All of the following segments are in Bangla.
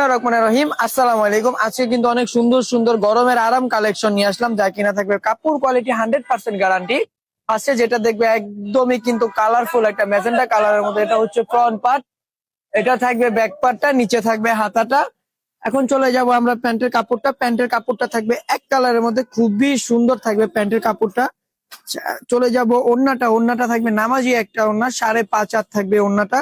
বিসমিল্লাহির রহমানির রহিম। আসসালামু আলাইকুম। আজকে কিন্তু অনেক সুন্দর সুন্দর গরমের আরাম কালেকশন নিয়ে আসলাম, যা কিনা থাকবে কাপড় কোয়ালিটি 100% গ্যারান্টি। ফার্স্টে যেটা দেখবে একদমই কিন্তু কালারফুল একটা ম্যাজেন্টা কালারের মধ্যে, এটা হচ্ছে ফ্রন্ট পার্ট, এটা থাকবে ব্যাক পার্টটা, নিচে থাকবে হাতাটা। এখন চলে যাব আমরা প্যান্টের কাপড়টা। প্যান্টের কাপড়টা থাকবে এক কালারের মধ্যে, খুবই সুন্দর থাকবে প্যান্টের কাপড়টা। চলে যাব ওড়নাটা। ওড়নাটা থাকবে নামাজি একটা ওড়না, 5.5 হাত থাকবে ওড়নাটা।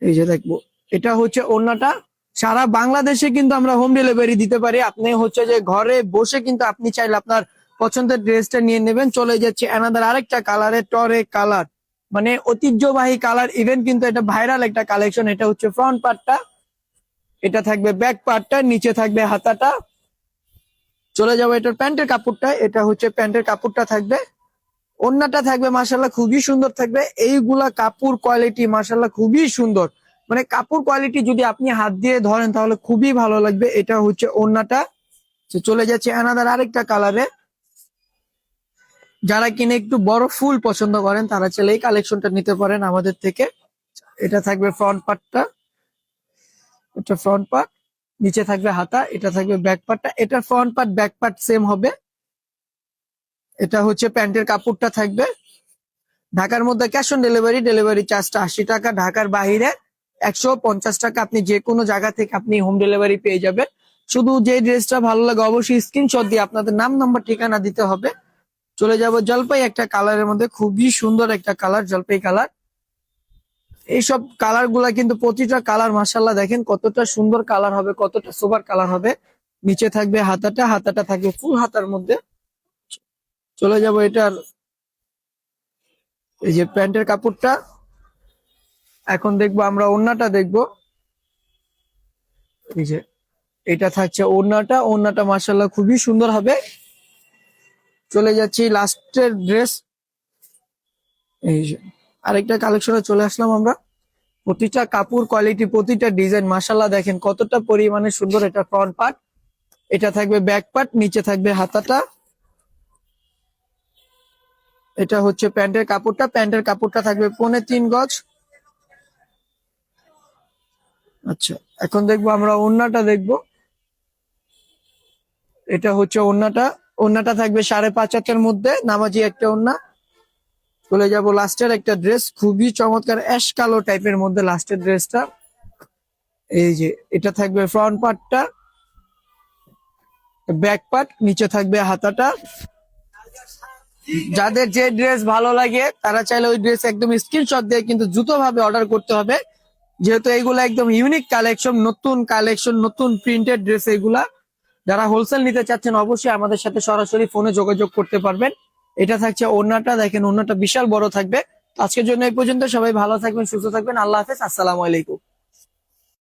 এই যে দেখবো, এটা হচ্ছে ওড়নাটা। সারা বাংলাদেশে কিন্তু আমরা হোম ডেলিভারি দিতে পারি। আপনি হচ্ছে যে ঘরে বসে কিন্তু আপনি চাইলে আপনার পছন্দের ড্রেসটা নিয়ে নেবেন। চলে যাচ্ছে অ্যানাদার আরেকটা কালারে, টরে কালার, মানে ঐতিহ্যবাহী কালার। ইভেন কিন্তু এটা ভাইরাল একটা কালেকশন। এটা হচ্ছে ফ্রন্ট পার্টটা, এটা থাকবে ব্যাক পার্টটা, নিচে থাকবে হাতাটা। চলে যাবো এটার প্যান্টের কাপড়টা। এটা হচ্ছে প্যান্টের কাপড়টা থাকবে। ওড়নাটা থাকবে মাশাল্লাহ খুবই সুন্দর থাকবে। এইগুলা কাপড় কোয়ালিটি মাশাল্লাহ খুবই সুন্দর, মানে কাপড় কোয়ালিটি যদি আপনি হাত দিয়ে ধরেন তাহলে খুবই ভালো লাগবে। এটা হচ্ছে ওড়নাটা। চলে যাচ্ছে অ্যানাদার আরেকটা কালারে। যারা কিনে একটু বড় ফুল পছন্দ করেন তারা চাইলে এই কালেকশনটা নিতে পারেন আমাদের থেকে। এটা থাকবে ফ্রন্ট পার্টটা, এটা ফ্রন্ট পার্ট, নিচে থাকবে হাতা, এটা থাকবে ব্যাক পার্টটা। এটা front part back part same হবে। এটা হচ্ছে প্যান্টের কাপড়টা থাকবে। ঢাকার মধ্যে ক্যাশ অন ডেলিভারি, ডেলিভারি চার্জটা 80 টাকা। ঢাকার বাইরে 150 টাকা। আপনি যে কোনো জায়গা থেকে আপনি হোম ডেলিভারি পেয়ে যাবেন। শুধু যে ড্রেসটা ভালো লাগে অবশ্যই স্ক্রিনশট দিয়ে আপনাদের নাম নাম্বার ঠিকানা দিতে হবে। চলে যাব জলপাই একটা কালারের মধ্যে, খুবই সুন্দর একটা কালার, জলপাই কালার। এইসব কালার গুলা কিন্তু প্রতিটা কালার মাশাল্লাহ দেখেন কতটা সুন্দর কালার হবে, কতটা সুপার কালার হবে। নিচে থাকবে হাতাটা, হাতাটা থাকবে ফুল হাতার মধ্যে। চলে যাব এটার এই যে প্যান্টের কাপড়টা। এখন দেখবো আমরা ওড়নাটা দেখবো। এই যে এটা থাকছে ওড়নাটা। ওড়নাটা মাশাল্লাহ খুবই সুন্দর হবে। চলে যাচ্ছি লাস্টের ড্রেস। এই যে আরেকটা কালেকশনে চলে আসলাম আমরা। প্রতিটা কাপড় কোয়ালিটি, প্রতিটা ডিজাইন মাশাল্লাহ দেখেন কতটা পরিমাণে সুন্দর। এটা ফ্রন্ট পার্ট, এটা থাকবে ব্যাক পার্ট, নিচে থাকবে হাতাটা। এটা হচ্ছে প্যান্টের কাপড়টা। প্যান্টের কাপড়টা থাকবে 3.5 গজ। আচ্ছা, এখন দেখবো আমরা ওড়নাটা দেখবো। এটা হচ্ছে ওড়নাটা। ওড়নাটা থাকবে 5.5 হাতের মধ্যে, নামাজি একটা ওড়না। চলে যাব লাস্টের একটা ড্রেস, খুবই চমৎকার অ্যাশ কালো টাইপের মধ্যে লাস্টের ড্রেসটা। এই যে এটা থাকবে ফ্রন্ট পার্টটা, ব্যাক পার্ট, নিচে থাকবে হাতাটা। যাদের যে ড্রেস ভালো লাগে তারা চাইলে ওই ড্রেস একদম স্ক্রিনশট দিয়ে কিন্তু দ্রুত ভাবে অর্ডার করতে হবে, যেহেতু এইগুলা একদম ইউনিক কালেকশন, নতুন কালেকশন, নতুন প্রিন্টেড ড্রেস এগুলা। যারা হোলসেল নিতে চাচ্ছেন অবশ্যই আমাদের সাথে সরাসরি ফোনে যোগাযোগ করতে পারবেন। এটা থাকছে ওড়নাটা, দেখেন ওড়নাটা বিশাল বড় থাকবে। তো আজকের জন্য এই পর্যন্ত। সবাই ভালো থাকবেন, সুস্থ থাকবেন। আল্লাহ হাফেজ, আসসালামু আলাইকুম।